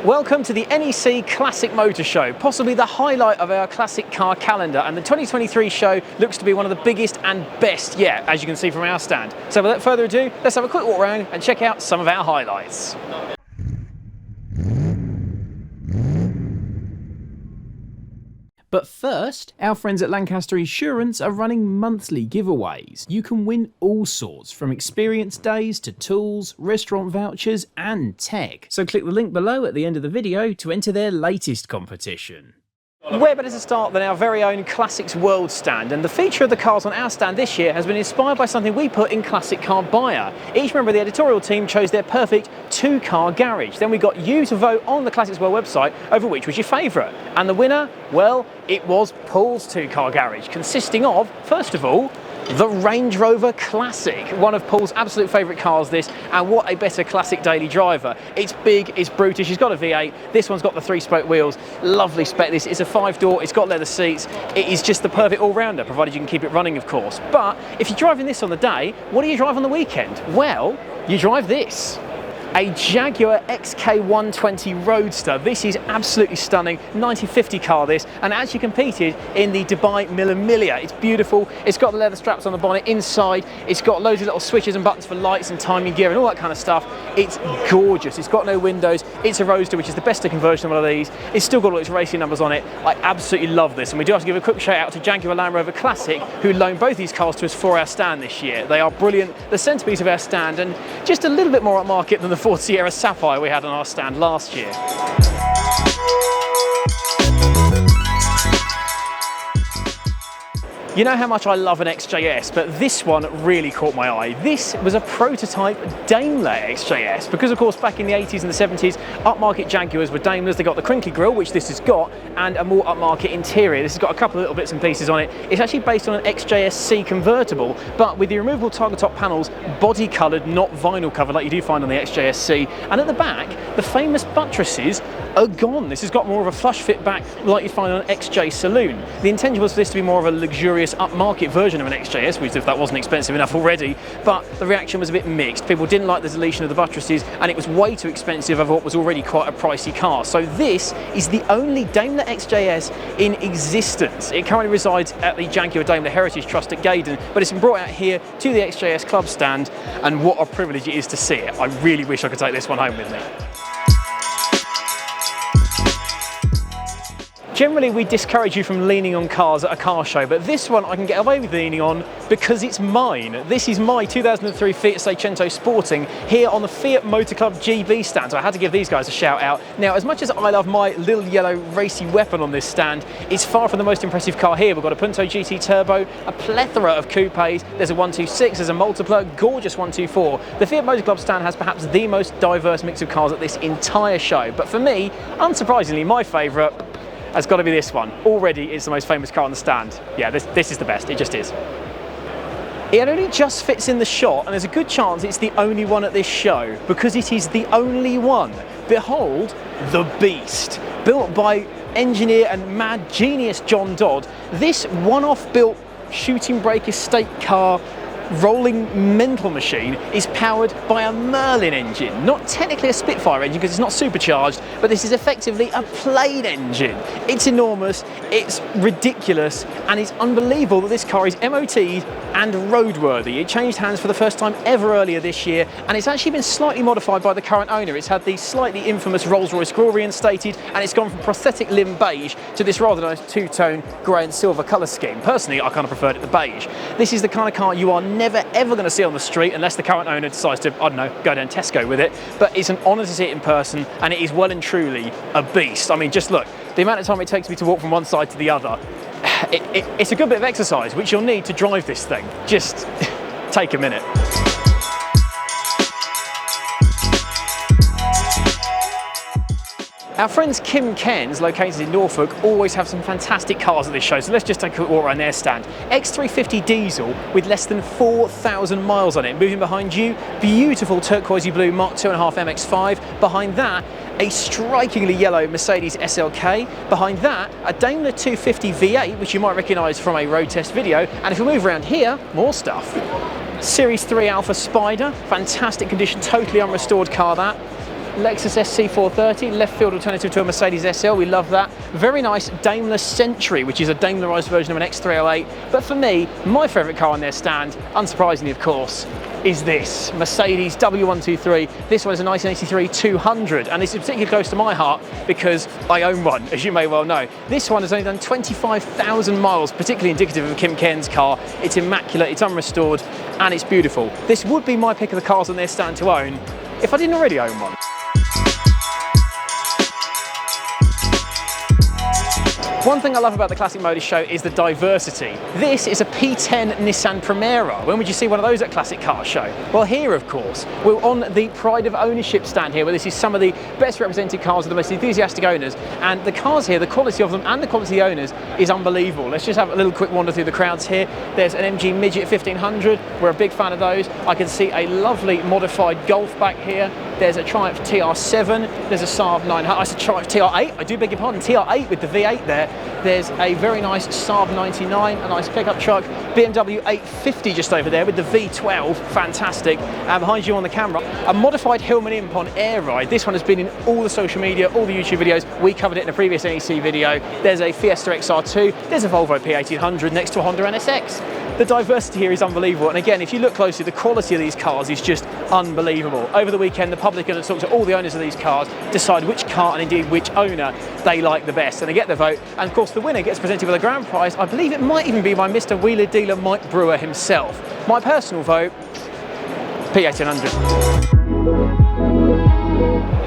Welcome to the NEC Classic Motorshow, possibly the highlight of our classic car calendar, and the 2023 show looks to be one of the biggest and best yet, as you can see from our stand. So without further ado, let's have a quick walk around and check out some of our highlights. But first, our friends at Lancaster Insurance are running monthly giveaways. You can win all sorts, from experience days to tools, restaurant vouchers and tech. So click the link below at the end of the video to enter their latest competition. Where better to start than our very own Classics World stand, and the feature of the cars on our stand this year has been inspired by something we put in Classic Car Buyer. Each member of the editorial team chose their perfect two-car garage. Then we got you to vote on the Classics World website over which was your favourite. And the winner, well, it was Paul's two-car garage, consisting of, first of all, the Range Rover Classic, one of Paul's absolute favourite cars this, and what a better classic daily driver. It's big, it's brutish, it's got a V8, this one's got the 3-spoke wheels, lovely spec this, it's a 5-door, it's got leather seats, it is just the perfect all-rounder, provided you can keep it running of course. But if you're driving this on the day, what do you drive on the weekend? Well, you drive this. A Jaguar XK120 Roadster. This is absolutely stunning, 1950 car this, and actually competed in the Dubai Mille Miglia. It's beautiful, it's got the leather straps on the bonnet inside, it's got loads of little switches and buttons for lights and timing gear and all that kind of stuff. It's gorgeous, it's got no windows, it's a Roadster, which is the best looking version of one of these. It's still got all its racing numbers on it. I absolutely love this, and we do have to give a quick shout out to Jaguar Land Rover Classic, who loaned both these cars to us for our stand this year. They are brilliant, the centrepiece of our stand, and just a little bit more upmarket than the Ford Sierra Sapphire we had on our stand last year. You know how much I love an XJS, but this one really caught my eye. This was a prototype Daimler XJS, because of course back in the 80s and the 70s, upmarket Jaguars were Daimlers. They got the crinkly grille, which this has got, and a more upmarket interior. This has got a couple of little bits and pieces on it. It's actually based on an XJS C convertible, but with the removable target top panels, body coloured, not vinyl covered like you do find on the XJS C. And at the back, the famous buttresses are gone. This has got more of a flush fit back like you find on an XJ Saloon. The intention was for this to be more of a luxurious upmarket version of an XJS, which if that wasn't expensive enough already, but the reaction was a bit mixed. People didn't like the deletion of the buttresses, and it was way too expensive over what was already quite a pricey car. So this is the only Daimler XJS in existence. It currently resides at the Jaguar Daimler Heritage Trust at Gaydon, but it's been brought out here to the XJS Club stand, and what a privilege it is to see it. I really wish I could take this one home with me. Generally, we discourage you from leaning on cars at a car show, but this one I can get away with leaning on because it's mine. This is my 2003 Fiat Seicento Sporting here on the Fiat Motor Club GB stand, so I had to give these guys a shout out. Now, as much as I love my little yellow racy weapon on this stand, it's far from the most impressive car here. We've got a Punto GT Turbo, a plethora of coupes, there's a 126, there's a multipler, gorgeous 124. The Fiat Motor Club stand has perhaps the most diverse mix of cars at this entire show, but for me, unsurprisingly, my favourite has got to be this one. Already it's the most famous car on the stand. Yeah, this is the best, it just is. It only just fits in the shot, and there's a good chance it's the only one at this show, because it is the only one. Behold, the Beast. Built by engineer and mad genius John Dodd, this one-off built shooting brake estate car rolling mental machine is powered by a Merlin engine. Not technically a Spitfire engine because it's not supercharged, but this is effectively a plane engine. It's enormous, it's ridiculous, and it's unbelievable that this car is MOT'd and roadworthy. It changed hands for the first time ever earlier this year, and it's actually been slightly modified by the current owner. It's had the slightly infamous Rolls Royce grille reinstated, and it's gone from prosthetic limb beige to this rather nice two-tone grey and silver colour scheme. Personally, I kind of preferred it the beige. This is the kind of car you are never ever going to see on the street unless the current owner decides to, I don't know, go down Tesco with it, but it's an honour to see it in person, and it is well and truly a beast. I mean, just look, the amount of time it takes me to walk from one side to the other, it's a good bit of exercise which you'll need to drive this thing. Just take a minute. Our friends Cairns, located in Norfolk, always have some fantastic cars at this show, so let's just take a quick walk around their stand. X350 diesel with less than 4,000 miles on it. Moving behind you, beautiful turquoisey blue Mark 2.5 MX-5. Behind that, a strikingly yellow Mercedes SLK. Behind that, a Daimler 250 V8, which you might recognise from a road test video. And if we move around here, more stuff. Series 3 Alfa Spider, fantastic condition, totally unrestored car that. Lexus SC430, left field alternative to a Mercedes SL, we love that. Very nice Daimler Century, which is a Daimlerized version of an X308. But for me, my favourite car on their stand, unsurprisingly of course, is this Mercedes W123. This one is a 1983 200, and this is particularly close to my heart because I own one, as you may well know. This one has only done 25,000 miles, particularly indicative of Kim Cairns' car. It's immaculate, it's unrestored, and it's beautiful. This would be my pick of the cars on their stand to own if I didn't already own one. One thing I love about the Classic Motorshow is the diversity. This is a P10 Nissan Primera. When would you see one of those at Classic Car Show? Well, here, of course. We're on the Pride of Ownership stand here, where this is some of the best represented cars of the most enthusiastic owners. And the cars here, the quality of them and the quality of the owners is unbelievable. Let's just have a little quick wander through the crowds here. There's an MG Midget 1500. We're a big fan of those. I can see a lovely modified Golf back here. There's a Triumph TR7. There's a Saab 900. I said Triumph TR8. I do beg your pardon. TR8 with the V8 there. There's a very nice Saab 99, a nice pickup truck. BMW 850 just over there with the V12. Fantastic. And behind you on the camera, a modified Hillman Imp on air ride. This one has been in all the social media, all the YouTube videos. We covered it in a previous NEC video. There's a Fiesta XR2. There's a Volvo P1800 next to a Honda NSX. The diversity here is unbelievable, and again, if you look closely, the quality of these cars is just unbelievable. Over the weekend, the public are going to talk to all the owners of these cars, decide which car and indeed which owner they like the best, and they get their vote. And of course, the winner gets presented with a grand prize. I believe it might even be by Mr. Wheeler Dealer Mike Brewer himself. My personal vote, P1800.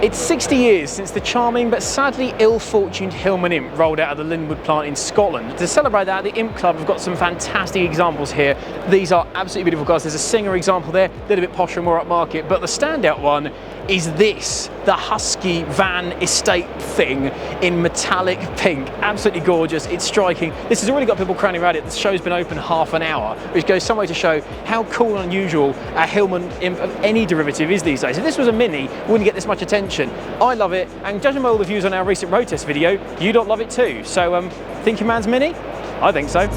It's 60 years since the charming but sadly ill-fortuned Hillman Imp rolled out of the Linwood plant in Scotland. To celebrate that, the Imp Club have got some fantastic examples here. These are absolutely beautiful cars. There's a Singer example there, a little bit posher and more upmarket, but the standout one is this, the Husky van estate thing in metallic pink. Absolutely gorgeous, it's striking. This has already got people crowding around it. The show's been open half an hour, which goes some way to show how cool and unusual a Hillman Imp of any derivative is these days. If this was a Mini, it wouldn't get this much attention. I love it, and judging by all the views on our recent road test video, you don't love it too. So, think your man's Mini? I think so.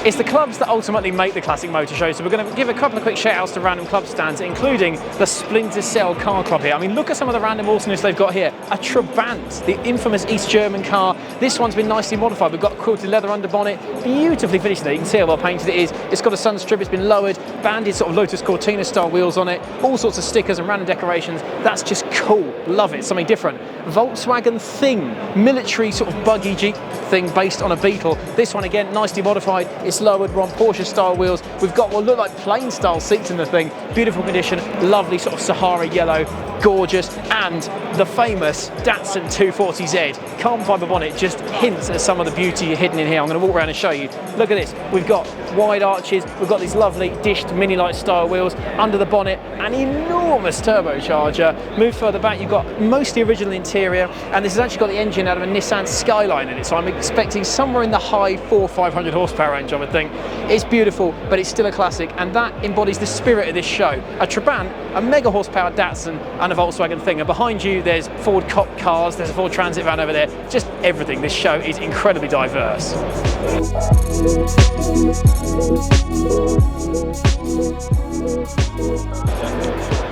It's the clubs that ultimately make the Classic Motorshow, so we're going to give a couple of quick shout-outs to random club stands, including the Splinter Cell car club here. I mean, look at some of the random awesomeness they've got here. A Trabant, the infamous East German car. This one's been nicely modified. We've got quilted leather underbonnet, beautifully finished there. You can see how well painted it is. It's got a sun strip, it's been lowered, banded sort of Lotus Cortina style wheels on it, all sorts of stickers and random decorations. That's just cool. Love it, something different. Volkswagen Thing, military sort of buggy Jeep thing based on a Beetle. This one again, nicely modified. It's lowered, we're on Porsche style wheels. We've got what look like plain style seats in the thing. Beautiful condition, lovely sort of Sahara yellow, gorgeous. And the famous Datsun 240Z. Carbon fibre bonnet just hints at some of the beauty hidden in here. I'm going to walk around and show you. Look at this. We've got wide arches. We've got these lovely dished mini light style wheels. Under the bonnet, an enormous turbocharger. Move further back, you've got mostly original interior. And this has actually got the engine out of a Nissan Skyline in it. So I'm expecting somewhere in the high 400-500 horsepower range, I would think. It's beautiful, but it's still a classic. And that embodies the spirit of this show. A Trabant, a mega horsepower Datsun, and a Volkswagen Thing. And behind you, there's Ford cop cars, there's a Ford Transit van over there. Just everything. This show is incredibly diverse.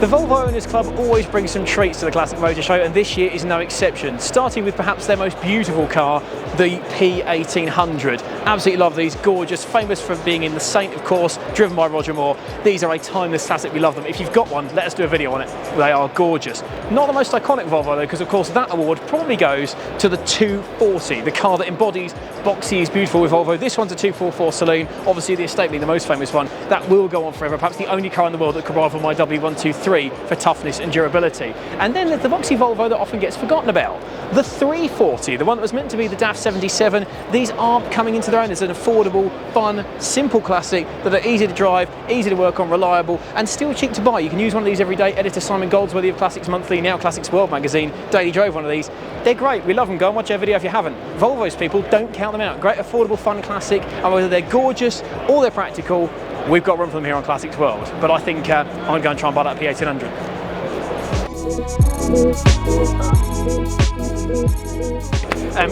The Volvo Owners Club always brings some treats to the Classic Motorshow, and this year is no exception. Starting with perhaps their most beautiful car, the P1800. Absolutely love these, gorgeous, famous for being in the Saint, of course, driven by Roger Moore. These are a timeless classic, we love them. If you've got one, let us do a video on it. They are gorgeous. Not the most iconic Volvo though, because of course that award probably goes to the 240, the car that embodies boxy is beautiful with Volvo. This one's a 244 saloon, obviously the estate being the most famous one. That will go on forever, perhaps the only car in the world that could rival my W123 for toughness and durability. And then there's the boxy Volvo that often gets forgotten about. The 340, the one that was meant to be the DAF 77, these are coming into their own as an affordable, fun, simple classic that are easy to drive, easy to work on, reliable, and still cheap to buy. You can use one of these every day. Editor Simon Goldsworthy of Classics Monthly, now Classics World magazine, daily drove one of these. They're great, we love them. Go and watch our video if you haven't. Volvo's people, don't count them out. Great, affordable, fun classic, and whether they're gorgeous or they're practical, we've got room for them here on Classics World. But I think I'm going to go and try and buy that P1800.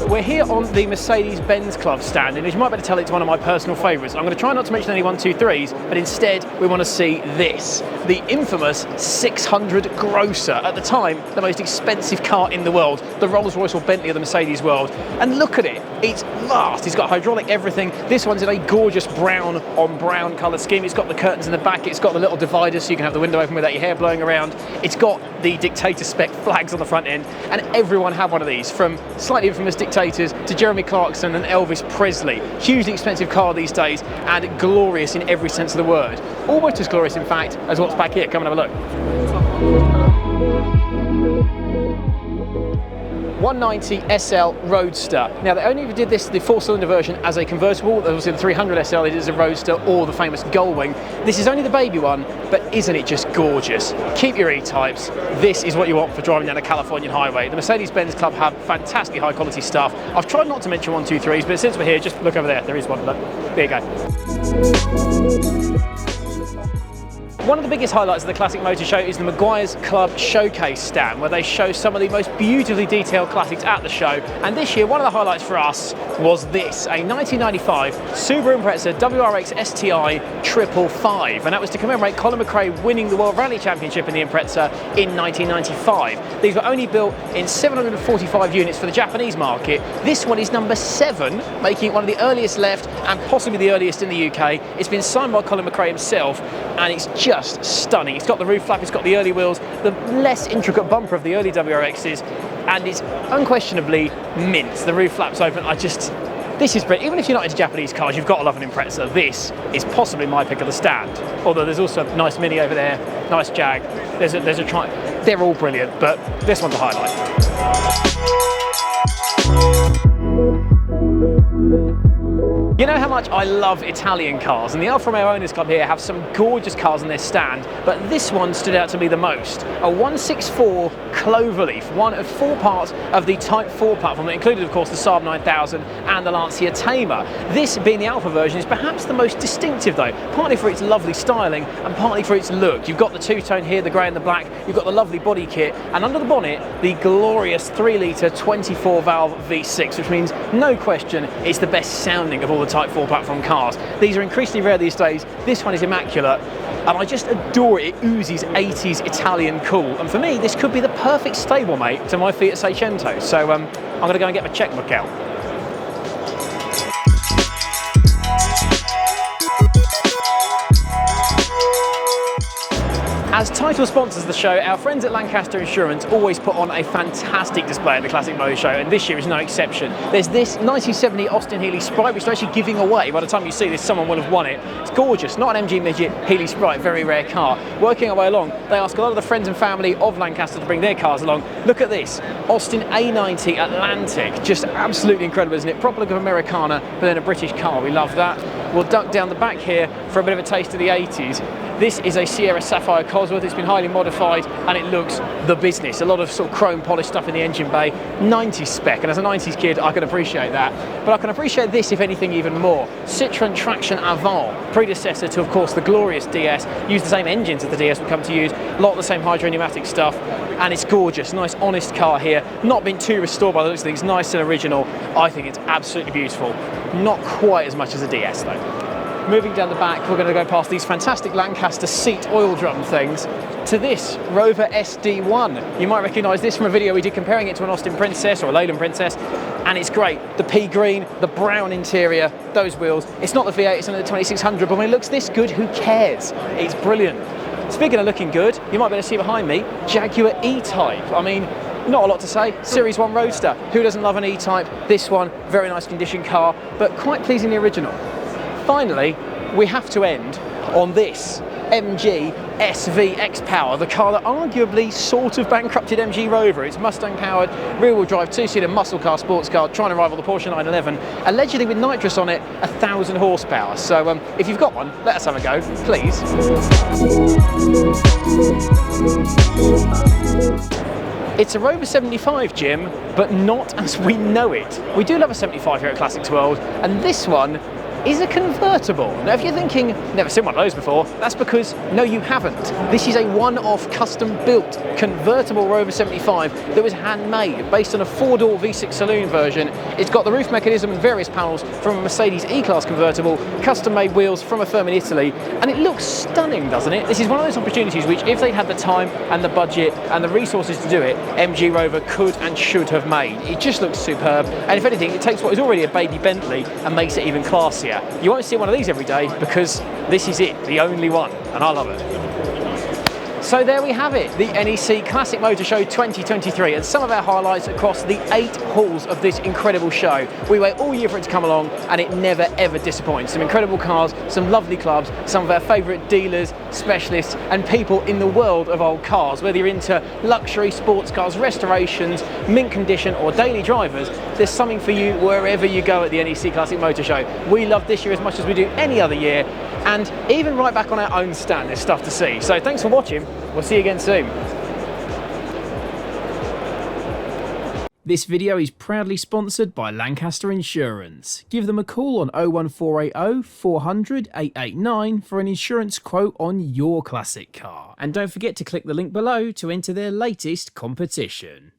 We're here on the Mereces-Benz Club stand, and as you might better tell, it's one of my personal favourites. I'm going to try not to mention any 123s, but instead we want to see this, the infamous 600 Grosser. At the time, the most expensive car in the world, the Rolls Royce or Bentley of the Mercedes world. And look at it, it's vast, it's got hydraulic everything. This one's in a gorgeous brown on brown colour scheme. It's got the curtains in the back, it's got the little dividers so you can have the window open without your hair blowing around. It's got the dictator spec flags on the front end, and everyone had one of these, from slightly infamous dictators to Jeremy Clarkson and Elvis Presley. Hugely expensive car these days, and glorious in every sense of the word. Almost as glorious, in fact, as what's back here. Come and have a look. 190 SL Roadster. Now, they only did this, the 4-cylinder version, as a convertible. There was in the 300 SL, it is a Roadster, or the famous Gullwing. This is only the baby one, but isn't it just gorgeous? Keep your E-types. This is what you want for driving down a Californian highway. The Mereces-Benz Club have fantastically high quality stuff. I've tried not to mention 123s, but since we're here, just look over there. There is one. Look. There you go. One of the biggest highlights of the Classic Motor Show is the Meguiars Showcase stand, where they show some of the most beautifully detailed classics at the show. And this year, one of the highlights for us was this, a 1995 Subaru Impreza WRX STI 555, and that was to commemorate Colin McRae winning the World Rally Championship in the Impreza in 1995. These were only built in 745 units for the Japanese market. This one is number 7, making it one of the earliest left and possibly the earliest in the UK. It's been signed by Colin McRae himself, and it's just stunning. It's got the roof flap, it's got the early wheels, the less intricate bumper of the early WRXs, and it's unquestionably mint. The roof flap's open. This is great. Even if you're not into Japanese cars, you've got to love an Impreza. This is possibly my pick of the stand. Although there's also a nice Mini over there, nice Jag. There's a Triumph. They're all brilliant, but this one's a highlight. You know how much I love Italian cars, and the Alfa Romeo Owners Club here have some gorgeous cars on their stand, but this one stood out to me the most. A 164 Cloverleaf, one of 4 parts of the Type 4 platform that included, of course, the Saab 9000 and the Lancia Tamer. This, being the Alfa version, is perhaps the most distinctive though, partly for its lovely styling and partly for its look. You've got the two-tone here, the grey and the black, you've got the lovely body kit, and under the bonnet, the glorious 3-litre 24-valve V6, which means, no question, it's the best sounding of all the Type 4 platform cars. These are increasingly rare these days. This one is immaculate, and I just adore it. It oozes 80s Italian cool, and for me this could be the perfect stablemate to my Fiat Seicento. So I'm going to go and get my checkbook out. As title sponsors of the show, our friends at Lancaster Insurance always put on a fantastic display at the Classic Motor Show, and this year is no exception. There's this 1970 Austin Healey Sprite, which they're actually giving away. By the time you see this, someone will have won it. It's gorgeous, not an MG Midget, Healey Sprite, very rare car. Working our way along, they ask a lot of the friends and family of Lancaster to bring their cars along. Look at this, Austin A90 Atlantic, just absolutely incredible, isn't it? Proper look of Americana, but then a British car, we love that. We'll duck down the back here for a bit of a taste of the 80s. This is a Sierra Sapphire Cosworth. It's been highly modified and it looks the business. A lot of sort of chrome polished stuff in the engine bay. 90s spec, and as a 90s kid I can appreciate that. But I can appreciate this, if anything, even more. Citroen Traction Avant, predecessor to, of course, the glorious DS. Used the same engines as the DS would come to use. A lot of the same hydro-pneumatic stuff, and it's gorgeous. Nice, honest car here. Not been too restored by the looks of things. Nice and original. I think it's absolutely beautiful. Not quite as much as a DS though. Moving down the back, we're going to go past these fantastic Lancaster seat oil drum things to this Rover SD1. You might recognise this from a video we did comparing it to an Austin Princess or a Leyland Princess, and it's great. The pea green, the brown interior, those wheels. It's not the V8, it's only the 2600, but when it looks this good, who cares? It's brilliant. Speaking of looking good, you might better see behind me, Jaguar E-Type. I mean, not a lot to say. Series 1 Roadster. Who doesn't love an E-Type? This one, very nice condition car, but quite pleasingly original. Finally, we have to end on this MG SV X-Power, the car that arguably sort of bankrupted MG Rover. It's Mustang-powered, rear-wheel drive, 2-seater muscle car, sports car, trying to rival the Porsche 911, allegedly with nitrous on it, 1,000 horsepower. So if you've got one, let us have a go, please. It's a Rover 75, Jim, but not as we know it. We do love a 75 here at Classics World, and this one is a convertible. Now, if you're thinking, never seen one of those before, that's because, no, you haven't. This is a one-off, custom-built, convertible Rover 75 that was handmade, based on a 4-door V6 saloon version. It's got the roof mechanism and various panels from a Mercedes E-Class convertible, custom-made wheels from a firm in Italy, and it looks stunning, doesn't it? This is one of those opportunities which, if they had the time and the budget and the resources to do it, MG Rover could and should have made. It just looks superb, and if anything, it takes what is already a baby Bentley and makes it even classier. You won't see one of these every day because this is it, the only one, and I love it. So there we have it, the NEC Classic Motorshow 2023, and some of our highlights across the 8 halls of this incredible show. We wait all year for it to come along, and it never ever disappoints. Some incredible cars, some lovely clubs, some of our favourite dealers, specialists, and people in the world of old cars. Whether you're into luxury, sports cars, restorations, mint condition, or daily drivers, there's something for you wherever you go at the NEC Classic Motorshow. We love this year as much as we do any other year, and even right back on our own stand, there's stuff to see. So thanks for watching. We'll see you again soon. This video is proudly sponsored by Lancaster Insurance. Give them a call on 01480 400 889 for an insurance quote on your classic car. And don't forget to click the link below to enter their latest competition.